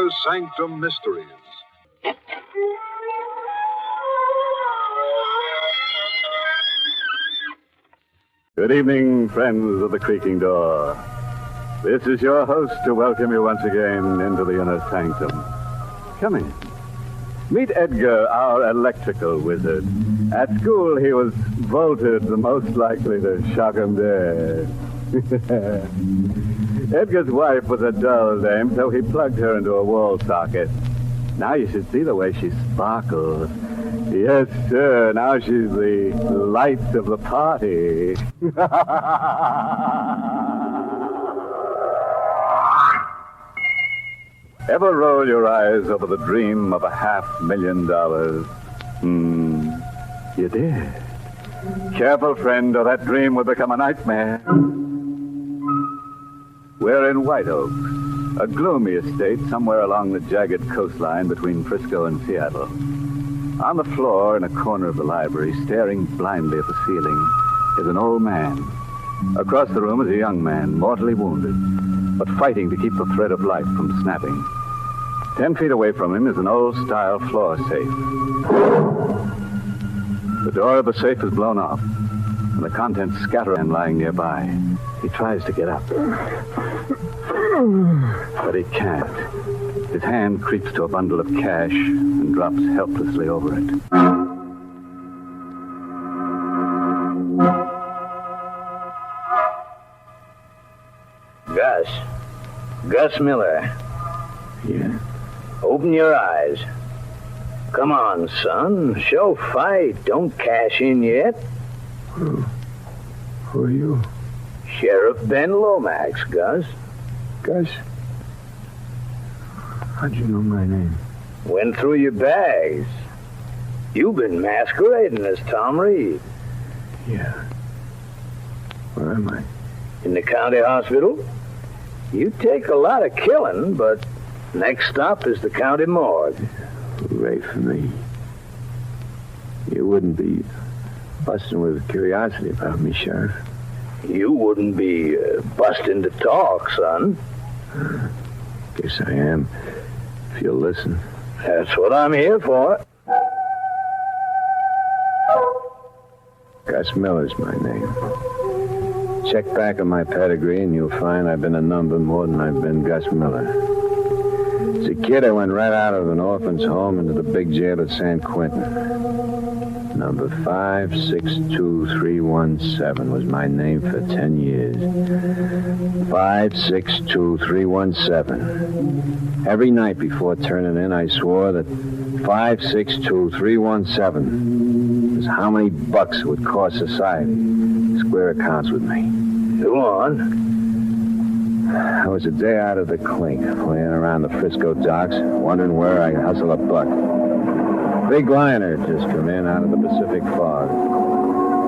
Edgar's Sanctum Mysteries. Good evening, friends of the creaking door. This is your host to welcome you once again into the inner sanctum. Come in. Meet Edgar, our electrical wizard. At school, he was voted the most likely to shock 'em dead. Edgar's wife was a dull dame, so he plugged her into a wall socket. Now you should see the way she sparkles. Yes, sir. Now she's the light of the party. Ever roll your eyes over the dream of $500,000? You did. Careful, friend, or that dream will become a nightmare. We're in White Oaks, a gloomy estate somewhere along the jagged coastline between Frisco and Seattle. On the floor in a corner of the library, staring blindly at the ceiling, is an old man. Across the room is a young man, mortally wounded, but fighting to keep the thread of life from snapping. 10 feet away from him is an old-style floor safe. The door of the safe is blown off, and the contents scatter and lying nearby. He tries to get up, but he can't. His hand creeps to a bundle of cash and drops helplessly over it. Gus Miller. Yeah? Open your eyes. Come on, son. Show fight. Don't cash in yet. Who are you? Sheriff Ben Lomax, Gus. Gus? How'd you know my name? Went through your bags. You've been masquerading as Tom Reed. Yeah. Where am I? In the county hospital? You take a lot of killing, but next stop is the county morgue. Hooray for me. You wouldn't be busting with curiosity about me, Sheriff. You wouldn't be busting to talk, son. Guess I am, if you'll listen. That's what I'm here for. Gus Miller's my name. Check back on my pedigree and you'll find I've been a number more than I've been Gus Miller. As a kid, I went right out of an orphan's home into the big jail at San Quentin. Number 562317 was my name for 10 years. 562317. Every night before turning in, I swore that 562317 was how many bucks it would cost society to square accounts with me. Go on. I was a day out of the clink, laying around the Frisco docks, wondering where I could hustle a buck. Big liner just come in out of the Pacific fog.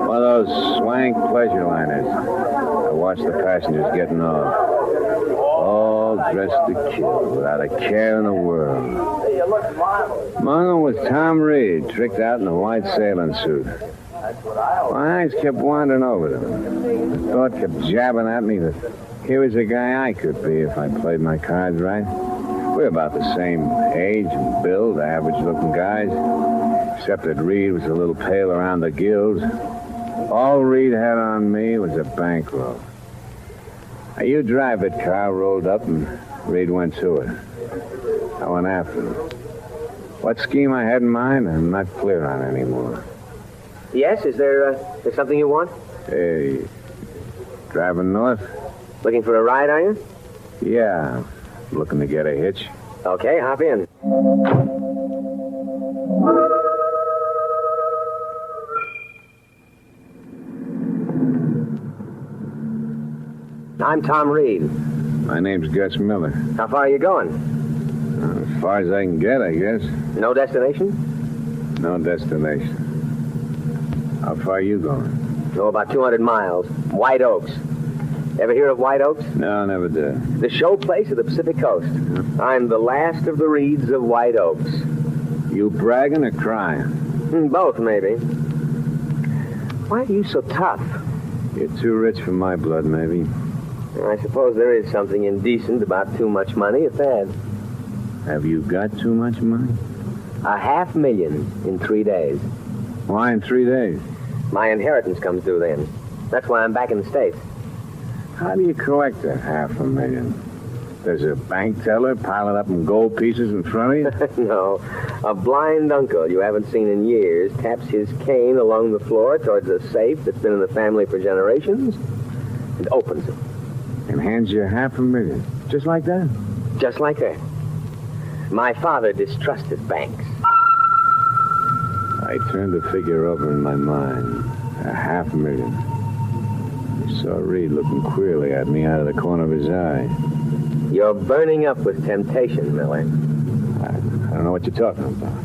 One of those swank pleasure liners. I watched the passengers getting off. All dressed to kill, without a care in the world. Among them was Tom Reed, tricked out in a white sailing suit. My eyes kept wandering over them. The thought kept jabbing at me that here was a guy I could be if I played my cards right. We're about the same age and build, average-looking guys, except that Reed was a little pale around the gills. All Reed had on me was a bankroll. A U-Drive-It car rolled up, and Reed went to it. I went after him. What scheme I had in mind, I'm not clear on anymore. Yes, is there something you want? Hey, driving north? Looking for a ride, are you? Yeah, looking to get a hitch. Okay, hop in. I'm Tom Reed. My name's Gus Miller. How far are you going? As far as I can get, I guess. No destination? No destination. How far are you going? Oh, about 200 miles. White Oaks. Ever hear of White Oaks? No, never did. The show place of the Pacific Coast. I'm the last of the Reeds of White Oaks. You bragging or crying? Both, maybe. Why are you so tough? You're too rich for my blood, maybe. I suppose there is something indecent about too much money, at that. Have you got too much money? $500,000 in 3 days. Why in 3 days? My inheritance comes due then. That's why I'm back in the States. How do you collect that $500,000? There's a bank teller piling up in gold pieces in front of you? No. A blind uncle you haven't seen in years taps his cane along the floor towards a safe that's been in the family for generations and opens it. And hands you $500,000. Just like that? Just like that. My father distrusted banks. I turned the figure over in my mind. $500,000. I saw Reed looking queerly at me out of the corner of his eye. You're burning up with temptation, Miller. I don't know what you're talking about.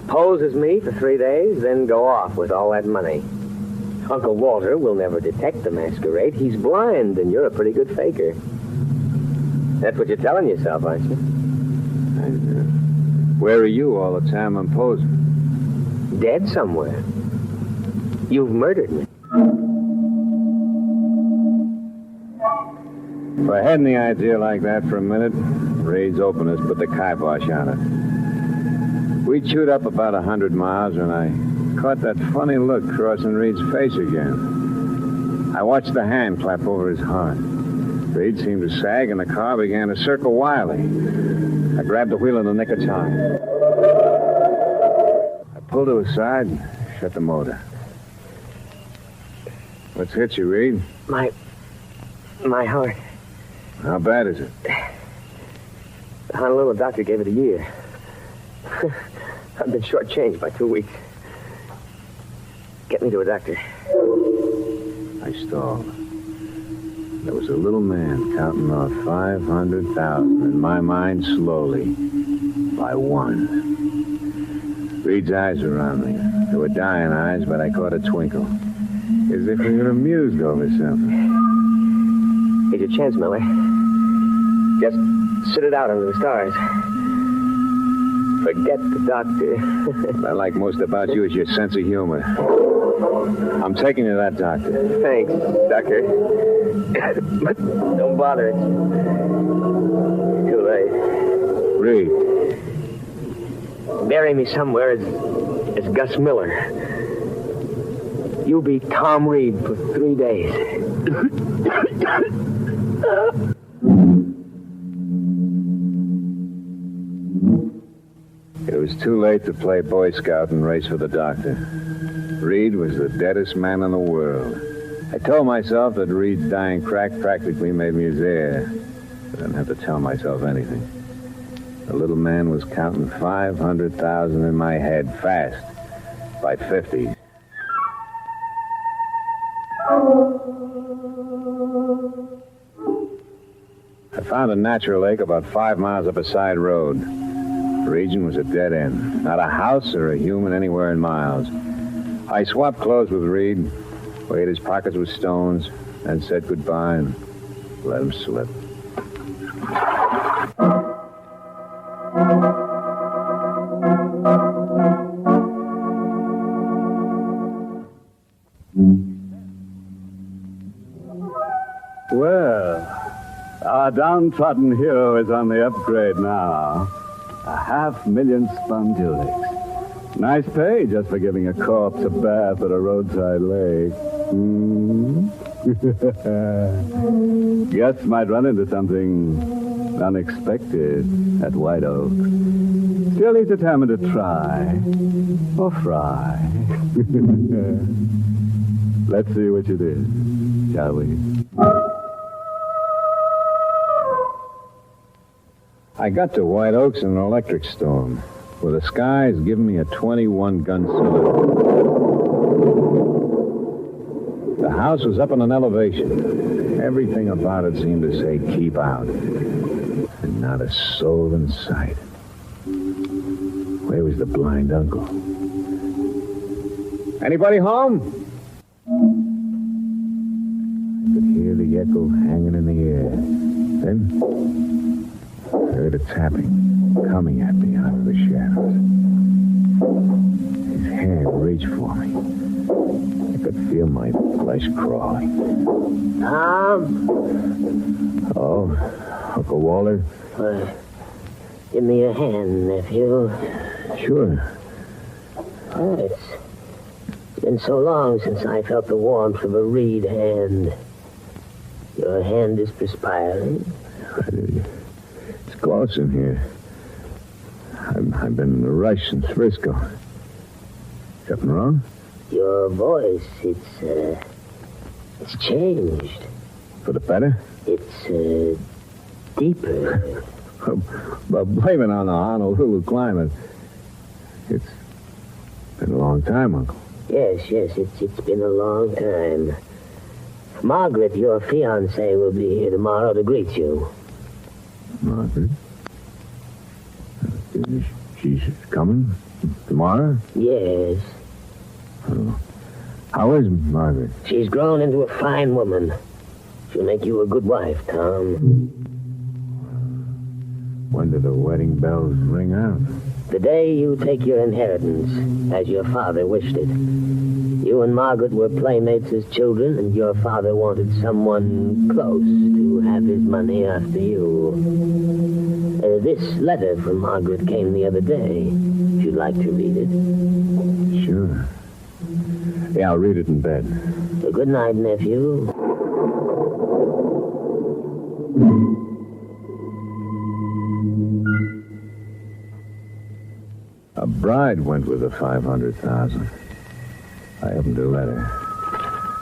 Pose as me for 3 days, then go off with all that money. Uncle Walter will never detect the masquerade. He's blind, and you're a pretty good faker. That's what you're telling yourself, aren't you? Where are you all the time I'm posing? Dead somewhere. You've murdered me. If I had any idea like that for a minute, Reed's openness put the kibosh on it. We chewed up about 100 miles, and I caught that funny look crossing Reed's face again. I watched the hand clap over his heart. Reed seemed to sag, and the car began to circle wildly. I grabbed the wheel in the nick of time. I pulled to his side and shut the motor. What's hit you, Reed? My heart. How bad is it? The Honolulu doctor gave it a year. I've been shortchanged by 2 weeks. Get me to a doctor. I stalled. There was a little man counting off 500,000 in my mind slowly, by one. Reed's eyes were on me. They were dying eyes, but I caught a twinkle. As if he were amused over something. Here's your chance, Miller. Just sit it out under the stars. Forget the doctor. What I like most about you is your sense of humor. I'm taking you to that doctor. Thanks, doctor. But don't bother. It's too late. Reed. Bury me somewhere as Gus Miller. You'll be Tom Reed for 3 days. It was too late to play Boy Scout and race for the doctor. Reed was the deadest man in the world. I told myself that Reed's dying crack practically made me his heir. But I didn't have to tell myself anything. The little man was counting 500,000 in my head fast, by 50. I found a natural lake about 5 miles up a side road. The region was a dead end. Not a house or a human anywhere in miles. I swapped clothes with Reed, weighed his pockets with stones, and said goodbye and let him slip. Well, our downtrodden hero is on the upgrade now. 500,000 spondulics. Nice pay just for giving a corpse a bath at a roadside lake. Gus might run into something unexpected at White Oak. Still, he's determined to try. Or fry. Let's see which it is, shall we? I got to White Oaks in an electric storm, where the skies giving me a 21-gun salute. The house was up on an elevation. Everything about it seemed to say, keep out. And not a soul in sight. Where was the blind uncle? Anybody home? I could hear the echo hanging in the air. Then I heard a tapping coming at me out of the shadows. His hand reached for me. I could feel my flesh crawling. Tom? Oh, Uncle Walter? Give me a hand, nephew. Sure. Oh, it's been so long since I felt the warmth of a reed hand. Your hand is perspiring. It's close in here. I've been in a rush since Frisco. Something wrong? Your voice, it's changed. For the better? It's, deeper. But blame it on the Honolulu climate. It's been a long time, Uncle. Yes, it's been a long time. Margaret, your fiancée, will be here tomorrow to greet you. Margaret? She's coming tomorrow? Yes. Oh. How is Margaret? She's grown into a fine woman. She'll make you a good wife, Tom. When do the wedding bells ring out? The day you take your inheritance, as your father wished it. You and Margaret were playmates as children, and your father wanted someone close to have his money after you. This letter from Margaret came the other day. If you'd like to read it. Sure. Yeah, I'll read it in bed. Good night, nephew. A bride went with the 500,000. I opened her letter.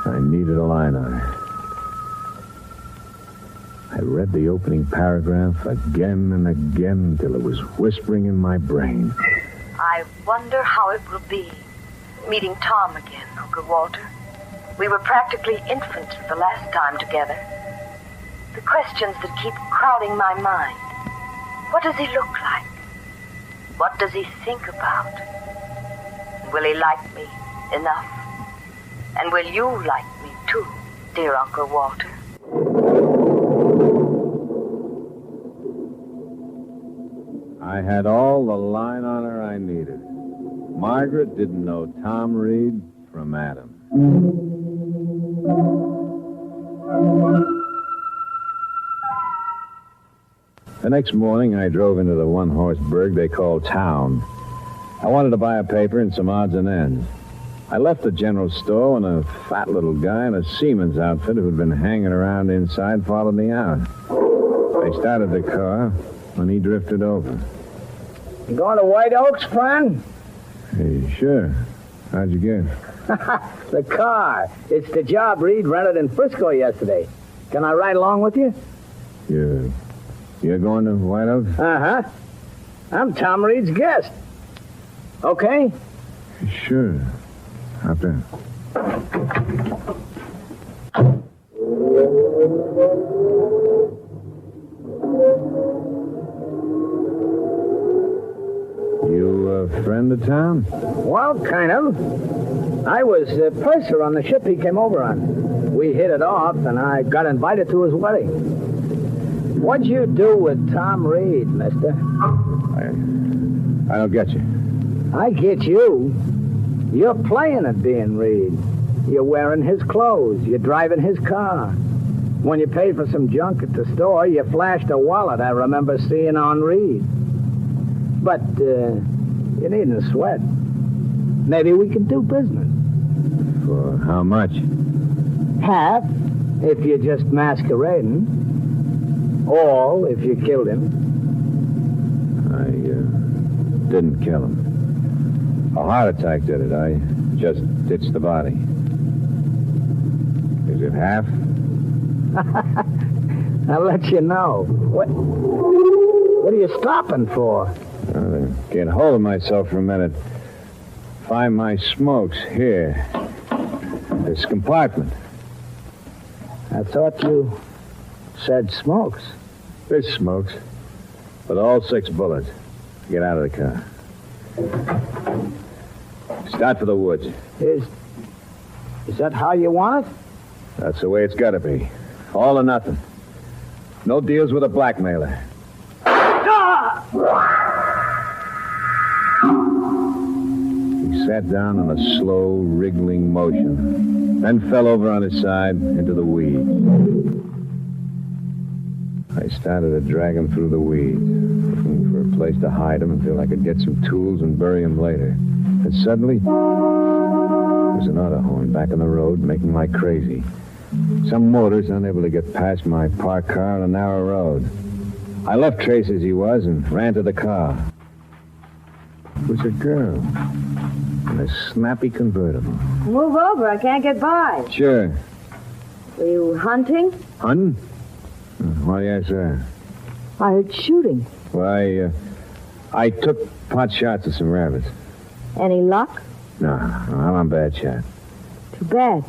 I needed a line on her. I read the opening paragraph again and again until it was whispering in my brain. I wonder how it will be meeting Tom again, Uncle Walter. We were practically infants the last time together. The questions that keep crowding my mind. What does he look like? What does he think about? Will he like me enough? And will you like me too, dear Uncle Walter? I had all the line on her I needed. Margaret didn't know Tom Reed from Adam. The next morning, I drove into the one-horse burg they call town. I wanted to buy a paper and some odds and ends. I left the general store when a fat little guy in a seaman's outfit who'd been hanging around inside followed me out. I started the car when he drifted over. You going to White Oaks, friend? Hey, sure. How'd you get? The car. It's the job Reed rented in Frisco yesterday. Can I ride along with you? You're going to White Oaks? Uh-huh. I'm Tom Reed's guest. Okay? Sure. Hop down. You a friend of Tom? Well, kind of. I was a purser on the ship he came over on. We hit it off, and I got invited to his wedding. What'd you do with Tom Reed, mister? I don't get you. I get you. You're playing at being Reed. You're wearing his clothes. You're driving his car. When you paid for some junk at the store, you flashed a wallet I remember seeing on Reed. But, you needn't sweat. Maybe we can do business. For how much? Half, if you're just masquerading. All, if you killed him. I didn't kill him. A heart attack did it. I just ditched the body. Is it half? I'll let you know. What are you stopping for? Get hold of myself for a minute. Find my smokes here. This compartment. I thought you said smokes. There's smokes. With all 6 bullets. Get out of the car. Start for the woods. Is that how you want it? That's the way it's got to be. All or nothing. No deals with a blackmailer. He sat down in a slow, wriggling motion, then fell over on his side into the weeds. I started to drag him through the weeds, looking for a place to hide him until I could get some tools and bury him later. And suddenly, there was an auto horn back on the road making like crazy. Some motorist unable to get past my parked car on a narrow road. I left Trace as he was and ran to the car. It was a girl in a snappy convertible. Move over. I can't get by. Sure. Were you hunting? Hunting? Why do you ask that? I heard shooting. Well, I took pot shots at some rabbits. Any luck? No, I'm on bad shot. Too bad.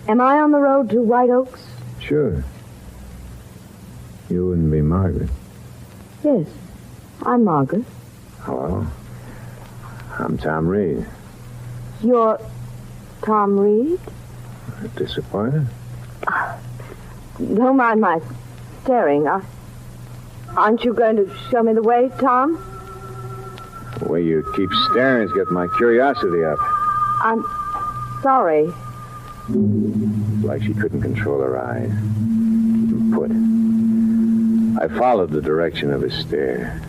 Am I on the road to White Oaks? Sure. You wouldn't be Margaret. Yes. I'm Margaret. Hello. I'm Tom Reed. You're Tom Reed? Disappointed? Don't mind my staring. Aren't you going to show me the way, Tom? The way you keep staring has got my curiosity up. I'm sorry. Like she couldn't control her eyes. Even put. I followed the direction of his stare.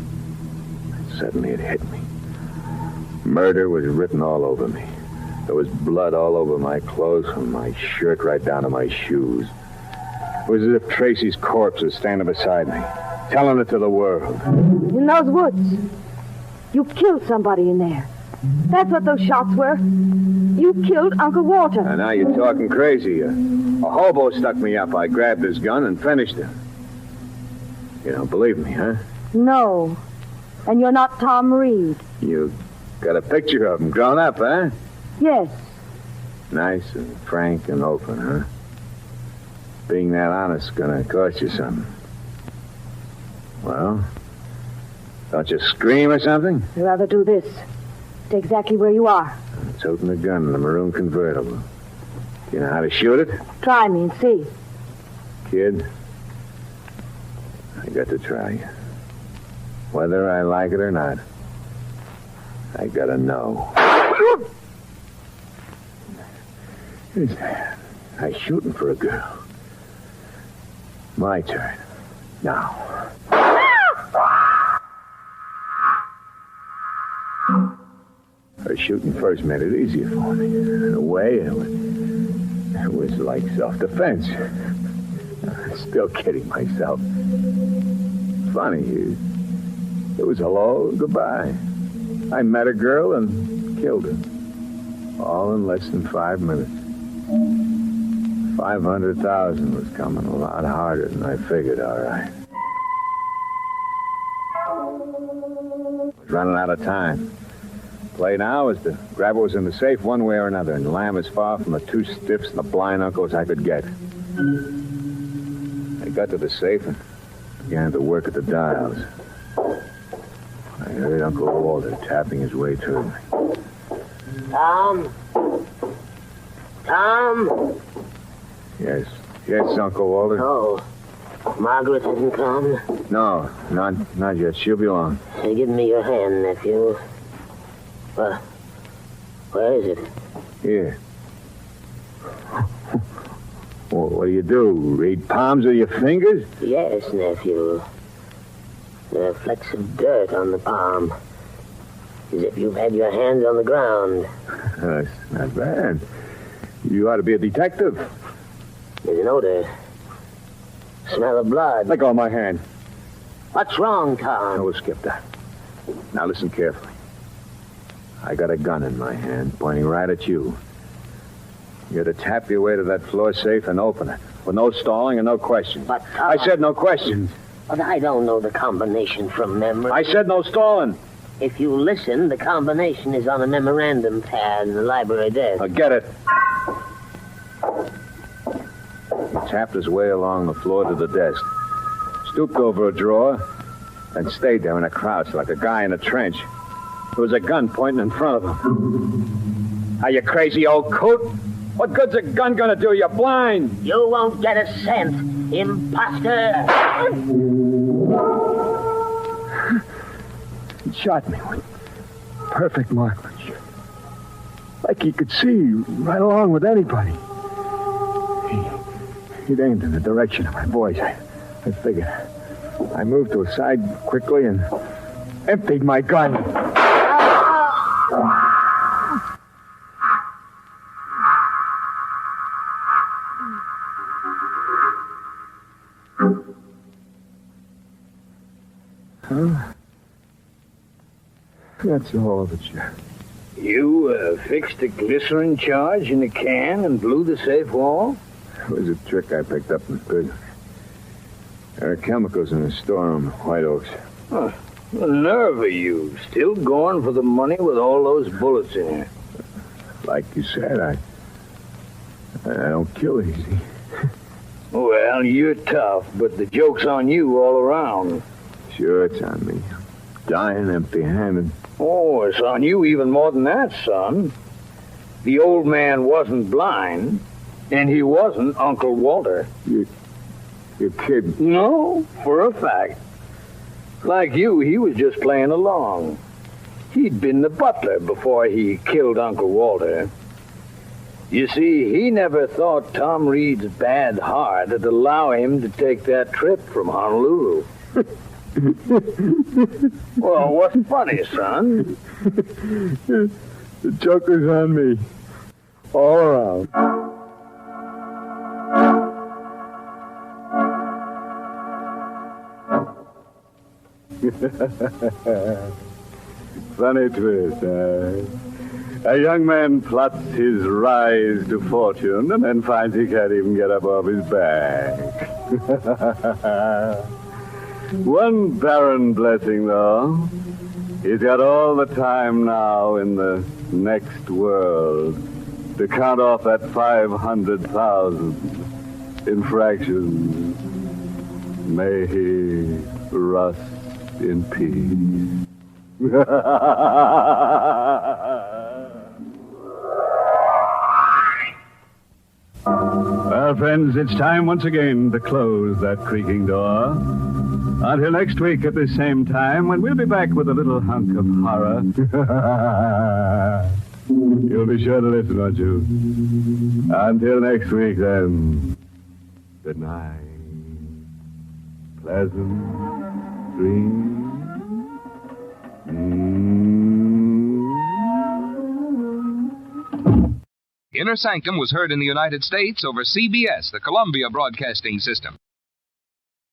Suddenly it hit me. Murder was written all over me. There was blood all over my clothes, from my shirt right down to my shoes. It was as if Tracy's corpse was standing beside me, telling it to the world. In those woods. You killed somebody in there. That's what those shots were. You killed Uncle Walter. And now you're talking crazy. A hobo stuck me up. I grabbed his gun and finished him. You don't believe me, huh? No. And you're not Tom Reed. You got a picture of him grown up, huh? Yes. Nice and frank and open, huh? Being that honest is gonna cost you something. Well, don't you scream or something? I'd rather do this. Stay exactly where you are. I'm toting a gun in a maroon convertible. You know how to shoot it? Try me and see. Kid, I got to try you. Whether I like it or not, I gotta know. I'm shooting for a girl. My turn. Now. Her shooting first made it easier for me. In a way, it was like self-defense. Still kidding myself. Funny, it was hello, goodbye. I met a girl and killed her. All in less than 5 minutes. 500,000 was coming a lot harder than I figured, all right. I was running out of time. Play now is to grab what was in the safe one way or another and lamb as far from the two stiffs and the blind uncle as I could get. I got to the safe and began to work at the dials. I heard Uncle Walter tapping his way toward me. Tom? Tom? Yes, Uncle Walter. Oh, Margaret hasn't come? No, not yet. She'll be along. Hey, give me your hand, nephew. Where is it? Here. Well, what do? Read palms of your fingers? Yes, nephew. There are flecks of dirt on the palm. As if you've had your hands on the ground. That's not bad. You ought to be a detective. There's an odor. Smell of blood. Let go of my hand. What's wrong, Tom? No, we'll skip that. Now listen carefully. I got a gun in my hand, pointing right at you. You're to tap your way to that floor safe and open it. With no stalling and no questions. But, Tom... I said no questions. But I don't know the combination from memory. I said no stalling. If you listen, the combination is on a memorandum pad in the library desk. I'll get it. He tapped his way along the floor to the desk, stooped over a drawer, and stayed there in a crouch like a guy in a trench. There was a gun pointing in front of him. Are you crazy, old coot? What good's a gun gonna do? You're blind. You won't get a cent, imposter. He shot me with perfect markings. Like he could see right along with anybody. He'd aimed in the direction of my voice. I figured I moved to a side quickly and emptied my gun. Huh? That's all of it, Sheriff. You fixed a glycerin charge in a can and blew the safe wall? It was a trick I picked up in prison. There are chemicals in the storeroom at White Oaks. Huh. The nerve of you. Still going for the money with all those bullets in here. Like you said, I don't kill easy. Well, you're tough, but the joke's on you all around. Sure, it's on me. Dying empty-handed. Oh, it's on you even more than that, son. The old man wasn't blind, and he wasn't Uncle Walter. You're kidding. No, for a fact. Like you, he was just playing along. He'd been the butler before he killed Uncle Walter. You see, he never thought Tom Reed's bad heart would allow him to take that trip from Honolulu. Well, what's funny, son? The joker's on me. All around. Funny twist, A young man plots his rise to fortune and then finds he can't even get up off his back. One barren blessing, though. He's got all the time now in the next world to count off that 500,000 in fractions. May he rust in peace. Well, friends, it's time once again to close that creaking door. Until next week at the same time, when we'll be back with a little hunk of horror. You'll be sure to listen, won't you? Until next week, then. Good night. Pleasant dreams. Inner Sanctum was heard in the United States over CBS, the Columbia Broadcasting System.